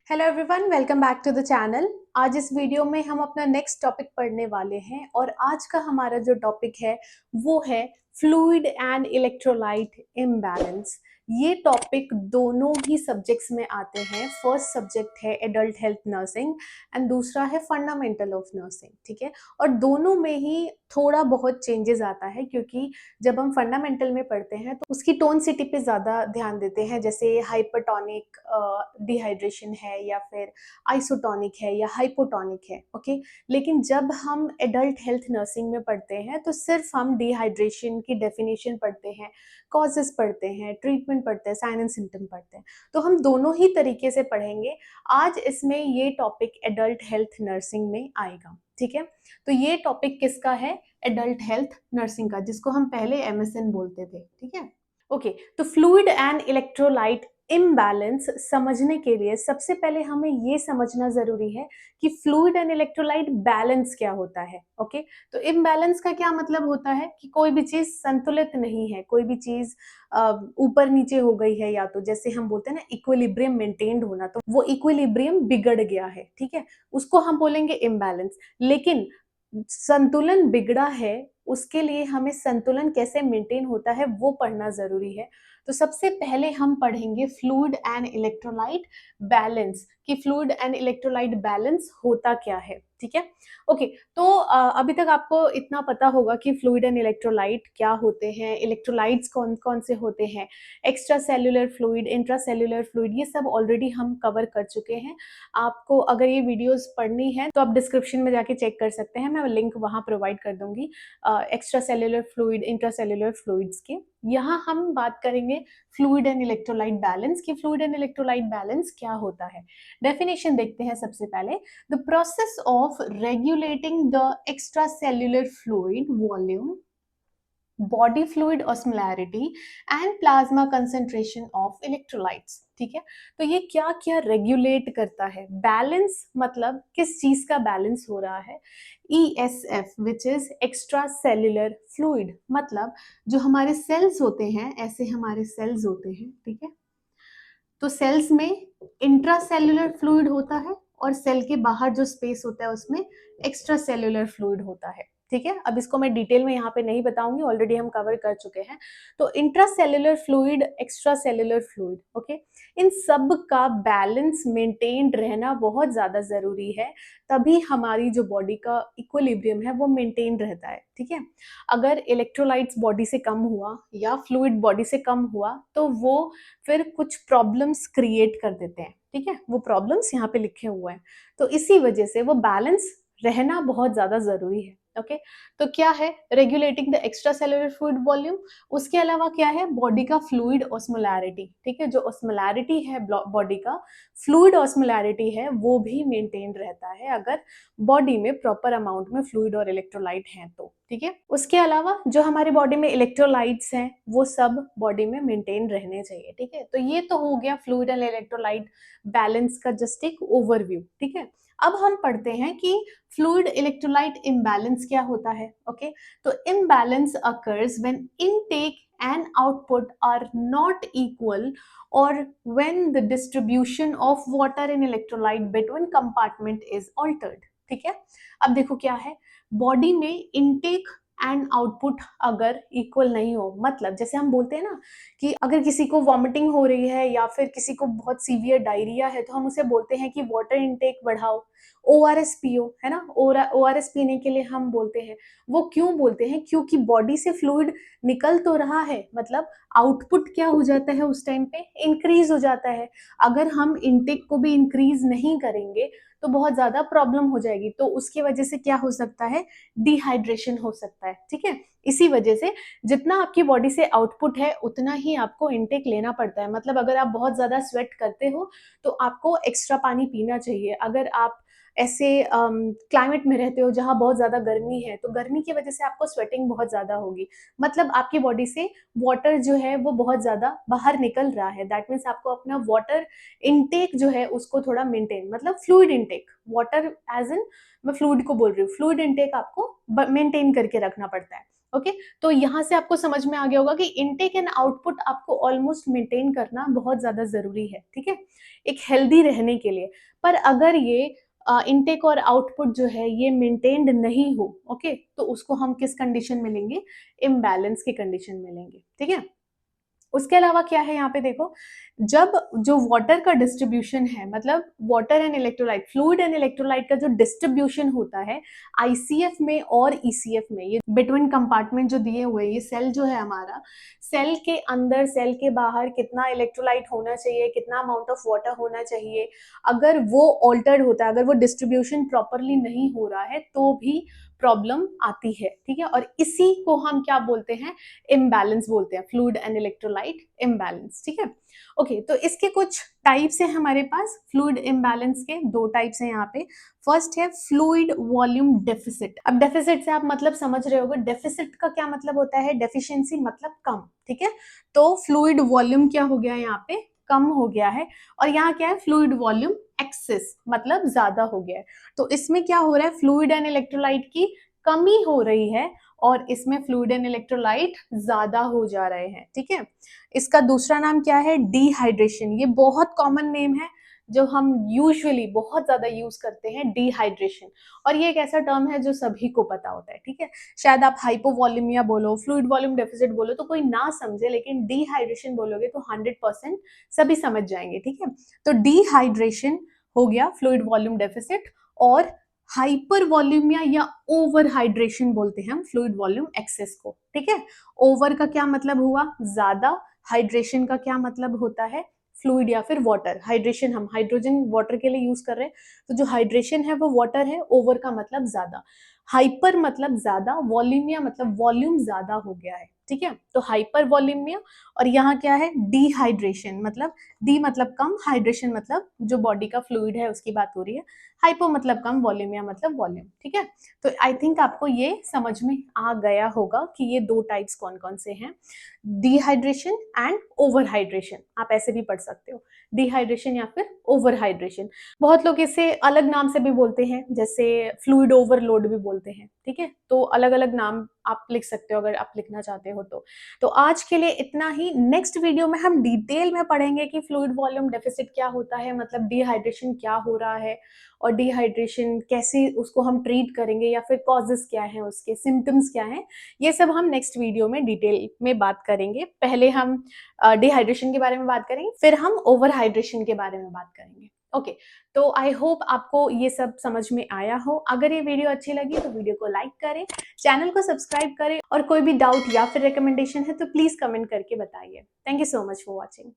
Hello everyone, welcome back to the channel. आज इस video में हम अपना नेक्स्ट टॉपिक पढ़ने वाले हैं और आज का हमारा जो टॉपिक है वो है फ्लूइड एंड इलेक्ट्रोलाइट इम्बैलेंस। ये टॉपिक दोनों ही सब्जेक्ट्स में आते हैं। फर्स्ट सब्जेक्ट है एडल्ट हेल्थ नर्सिंग एंड दूसरा है फंडामेंटल ऑफ नर्सिंग। ठीक है, और दोनों में ही थोड़ा बहुत चेंजेस आता है क्योंकि जब हम फंडामेंटल में पढ़ते हैं तो उसकी टोन सिटी पे ज़्यादा ध्यान देते हैं, जैसे हाइपरटोनिक डिहाइड्रेशन है या फिर आइसोटोनिक है या हाइपोटोनिक है। ओके, लेकिन जब हम एडल्ट हेल्थ नर्सिंग में पढ़ते हैं तो सिर्फ हम डिहाइड्रेशन की डेफिनेशन पढ़ते हैं, कॉजेस पढ़ते हैं, ट्रीटमेंट पढ़ते हैं, साइन एंड सिम्टम पढ़ते हैं। तो हम दोनों ही तरीके से पढ़ेंगे। आज इसमें ये टॉपिक एडल्ट हेल्थ नर्सिंग में आएगा। ठीक है, तो ये टॉपिक किसका है? एडल्ट हेल्थ नर्सिंग का, जिसको हम पहले एमएसएन बोलते थे। ठीक है, ओके। तो फ्लूइड एंड इलेक्ट्रोलाइट इम्बैलेंस समझने के लिए सबसे पहले हमें ये समझना जरूरी है कि फ्लूइड एंड इलेक्ट्रोलाइट बैलेंस क्या होता है। ओके, तो इम्बैलेंस का क्या मतलब होता है कि कोई भी चीज संतुलित नहीं है, कोई भी चीज ऊपर नीचे हो गई है, या तो जैसे हम बोलते हैं ना इक्विलिब्रियम मेंटेन्ड होना, तो वो इक्विलिब्रियम बिगड़ गया है। ठीक है, उसको हम बोलेंगे इम्बैलेंस। लेकिन संतुलन बिगड़ा है, उसके लिए हमें संतुलन कैसे मेंटेन होता है वो पढ़ना जरूरी है। तो सबसे पहले हम पढ़ेंगे फ्लूइड एंड इलेक्ट्रोलाइट बैलेंस, कि फ्लूइड एंड इलेक्ट्रोलाइट बैलेंस होता क्या है। ठीक है, ओके। तो अभी तक आपको इतना पता होगा कि फ्लूइड एंड इलेक्ट्रोलाइट क्या होते हैं, इलेक्ट्रोलाइट्स कौन कौन से होते हैं, extra cellular fluid, intra cellular fluid, ये सब ऑलरेडी हम कवर कर चुके हैं। आपको अगर ये वीडियोस पढ़नी है तो आप डिस्क्रिप्शन में जाके चेक कर सकते हैं, मैं लिंक वहां प्रोवाइड कर दूंगी extra cellular fluid, intra cellular fluids के। यहाँ हम बात करेंगे फ्लूइड एंड इलेक्ट्रोलाइट बैलेंस, की फ्लूइड एंड इलेक्ट्रोलाइट बैलेंस क्या होता है। डेफिनेशन देखते हैं सबसे पहले। The process of regulating the extra cellular fluid volume, body fluid osmolarity and plasma concentration of electrolytes. ठीक है, तो ये क्या क्या रेगुलेट करता है? बैलेंस मतलब किस चीज का बैलेंस हो रहा है। ESF which is extra cellular fluid, मतलब जो हमारे सेल्स होते हैं, ऐसे हमारे सेल्स होते हैं। ठीक है, तो सेल्स में इंट्रा सेल्यूलर फ्लूइड होता है और सेल के बाहर जो स्पेस होता है उसमें एक्स्ट्रा सेल्यूलर फ्लूइड होता है। ठीक है, अब इसको मैं डिटेल में यहाँ पे नहीं बताऊंगी, ऑलरेडी हम कवर कर चुके हैं। तो intra cellular fluid, extra cellular fluid, okay, इन सब का बैलेंस मेंटेन्ड रहना बहुत ज्यादा जरूरी है, तभी हमारी जो बॉडी का इक्विलिब्रियम है वो मेंटेन रहता है। ठीक है, अगर इलेक्ट्रोलाइट्स बॉडी से कम हुआ या फ्लूइड बॉडी से कम हुआ तो वो फिर कुछ प्रॉब्लम्स क्रिएट कर देते हैं। ठीक है, वो प्रॉब्लम्स यहाँ पे लिखे हुए हैं, तो इसी वजह से वो बैलेंस रहना बहुत ज्यादा जरूरी है। ओके, तो क्या है? Regulating the extra cellular fluid volume. उसके अलावा क्या है? बॉडी का फ्लूइड ऑस्मोलैरिटी। ठीक है, जो ऑस्मोलैरिटी है बॉडी का, फ्लूइड ऑस्मोलैरिटी है, वो भी मेंटेन रहता है अगर बॉडी में प्रॉपर अमाउंट में फ्लूइड और इलेक्ट्रोलाइट हैं तो। ठीक है, उसके अलावा जो हमारी बॉडी में इलेक्ट्रोलाइट्स हैं वो सब बॉडी में मेंटेन रहने चाहिए। ठीक है, तो ये तो हो गया फ्लूइड एंड इलेक्ट्रोलाइट बैलेंस का जस्ट एक ओवरव्यू। ठीक है, अब हम पढ़ते हैं कि फ्लूइड इलेक्ट्रोलाइट इम्बैलेंस क्या होता है। ओके, तो imbalance occurs when intake and output are not equal or when the distribution of water and electrolyte between compartment is altered। ठीक है, अब देखो क्या है, बॉडी में इनटेक एंड आउटपुट अगर इक्वल नहीं हो, मतलब जैसे हम बोलते हैं ना कि अगर किसी को वॉमिटिंग हो रही है या फिर किसी को बहुत सीवियर डायरिया है तो हम उसे बोलते हैं कि वाटर इनटेक बढ़ाओ, ORS पियो, है ना। ORS पीने के लिए हम बोलते हैं। वो क्यों बोलते हैं? क्योंकि बॉडी से फ्लूइड निकल तो रहा है, मतलब आउटपुट क्या हो जाता है उस टाइम पे? इंक्रीज हो जाता है। अगर हम इनटेक को भी इंक्रीज नहीं करेंगे तो बहुत ज्यादा प्रॉब्लम हो जाएगी, तो उसकी वजह से क्या हो सकता है? डिहाइड्रेशन हो सकता है। ठीक है, इसी वजह से जितना आपकी बॉडी से आउटपुट है उतना ही आपको इनटेक लेना पड़ता है। मतलब अगर आप बहुत ज्यादा स्वेट करते हो तो आपको एक्स्ट्रा पानी पीना चाहिए। अगर आप ऐसे क्लाइमेट में रहते हो जहाँ बहुत ज्यादा गर्मी है तो गर्मी की वजह से आपको स्वेटिंग बहुत ज्यादा होगी, मतलब आपकी बॉडी से वाटर जो है वो बहुत ज्यादा बाहर निकल रहा है। दैट मीन्स आपको अपना वाटर इनटेक जो है उसको थोड़ा मेंटेन, मतलब fluid intake, water as in, मैं फ्लूइड को बोल रही हूँ, फ्लूइड इनटेक आपको मेंटेन करके रखना पड़ता है। ओके, तो यहाँ से आपको समझ में आ गया होगा कि इनटेक एंड आउटपुट आपको ऑलमोस्ट मेंटेन करना बहुत ज्यादा जरूरी है, ठीक है, एक हेल्दी रहने के लिए। पर अगर ये इनटेक और आउटपुट जो है ये मेंटेन्ड नहीं हो, ओके, तो उसको हम किस कंडीशन में लेंगे, इम्बैलेंस की कंडीशन में लेंगे, ठीक है। उसके अलावा क्या है यहाँ पे देखो, जब जो वाटर का डिस्ट्रीब्यूशन है, मतलब water and electrolyte, fluid and electrolyte का जो डिस्ट्रीब्यूशन होता है आईसीएफ में और ईसीएफ में, ये बिटवीन कंपार्टमेंट जो दिए हुए, ये सेल जो है हमारा, सेल के अंदर सेल के बाहर कितना इलेक्ट्रोलाइट होना चाहिए, कितना अमाउंट ऑफ वाटर होना चाहिए, अगर वो ऑल्टर्ड होता है, अगर वो डिस्ट्रीब्यूशन प्रॉपरली नहीं हो रहा है तो भी प्रॉब्लम आती है, ठीक है। और इसी को हम क्या बोलते हैं, इम्बैलेंस बोलते हैं, फ्लूइड एंड इलेक्ट्रोलाइट इम्बैलेंस, ठीक है। ओके, तो इसके कुछ टाइप्स हैं हमारे पास, फ्लूइड इम्बैलेंस के दो टाइप्स हैं यहाँ पे। फर्स्ट है फ्लूइड वॉल्यूम डेफिसिट। अब डेफिसिट से आप मतलब समझ रहे होगे, डेफिसिट का क्या मतलब होता है, डेफिशिएंसी मतलब कम, ठीक है। तो फ्लूइड वॉल्यूम क्या हो गया यहाँ पे, कम हो गया है। और यहाँ क्या है, फ्लूइड वॉल्यूम एक्सेस, मतलब ज्यादा हो गया है। तो इसमें क्या हो रहा है, फ्लूइड एंड इलेक्ट्रोलाइट की कमी हो रही है और इसमें फ्लूइड एंड इलेक्ट्रोलाइट ज्यादा हो जा रहे हैं, ठीक है। इसका दूसरा नाम क्या है, डिहाइड्रेशन। ये बहुत कॉमन नेम है जो हम यूजुअली बहुत ज्यादा यूज करते हैं, डिहाइड्रेशन। और ये एक ऐसा टर्म है जो सभी को पता होता है, ठीक है। शायद आप हाइपोवॉल्यूमिया बोलो, फ्लूइड वॉल्यूम डेफिसिट बोलो तो कोई ना समझे, लेकिन डिहाइड्रेशन बोलोगे तो 100% सभी समझ जाएंगे, ठीक है। तो डिहाइड्रेशन हो गया फ्लूइड वॉल्यूम डेफिसिट, और हाइपर वॉल्यूमिया या ओवर हाइड्रेशन बोलते हैं हम फ्लूइड वॉल्यूम एक्सेस को, ठीक है। ओवर का क्या मतलब हुआ, ज्यादा, हाइड्रेशन का क्या मतलब होता है, फ्लूइड या फिर वाटर। हाइड्रेशन हम हाइड्रोजन वाटर के लिए यूज कर रहे हैं, तो जो हाइड्रेशन है वो वाटर है, ओवर का मतलब ज्यादा, हाइपर मतलब ज्यादा, वॉल्यूमिया मतलब वॉल्यूम ज्यादा हो गया है, ठीक है। तो हाइपर वॉल्यूमिया। और यहाँ क्या है, डिहाइड्रेशन, मतलब डी मतलब कम, हाइड्रेशन मतलब जो बॉडी का फ्लूइड है उसकी बात हो रही है, हाइपो मतलब कम, वॉल्यूमिया मतलब वॉल्यूम, ठीक है। तो आई थिंक आपको ये समझ में आ गया होगा कि ये दो टाइप्स कौन कौन से हैं, डिहाइड्रेशन एंड ओवर हाइड्रेशन। आप ऐसे भी पढ़ सकते हो, डिहाइड्रेशन या फिर ओवर हाइड्रेशन। बहुत लोग इसे अलग नाम से भी बोलते हैं, जैसे फ्लूइड ओवरलोड भी बोलते हैं, ठीक है। तो अलग अलग नाम आप लिख सकते हो अगर आप लिखना चाहते हो तो आज के लिए इतना ही। नेक्स्ट वीडियो में हम डिटेल में पढ़ेंगे कि फ्लूइड वॉल्यूम डेफिसिट क्या होता है, मतलब डिहाइड्रेशन क्या हो रहा है, और डिहाइड्रेशन कैसे उसको हम ट्रीट करेंगे, या फिर कॉजेस क्या हैं, उसके सिम्टम्स क्या हैं, ये सब हम नेक्स्ट वीडियो में डिटेल में बात करेंगे। पहले हम डिहाइड्रेशन के बारे में बात करेंगे, फिर हम ओवर हाइड्रेशन के बारे में बात करेंगे। ओके, तो आई होप आपको ये सब समझ में आया हो। अगर ये वीडियो अच्छी लगी तो वीडियो को लाइक करें, चैनल को सब्सक्राइब करें, और कोई भी डाउट या फिर रिकमेंडेशन है तो प्लीज कमेंट करके बताइए। Thank you so much for watching.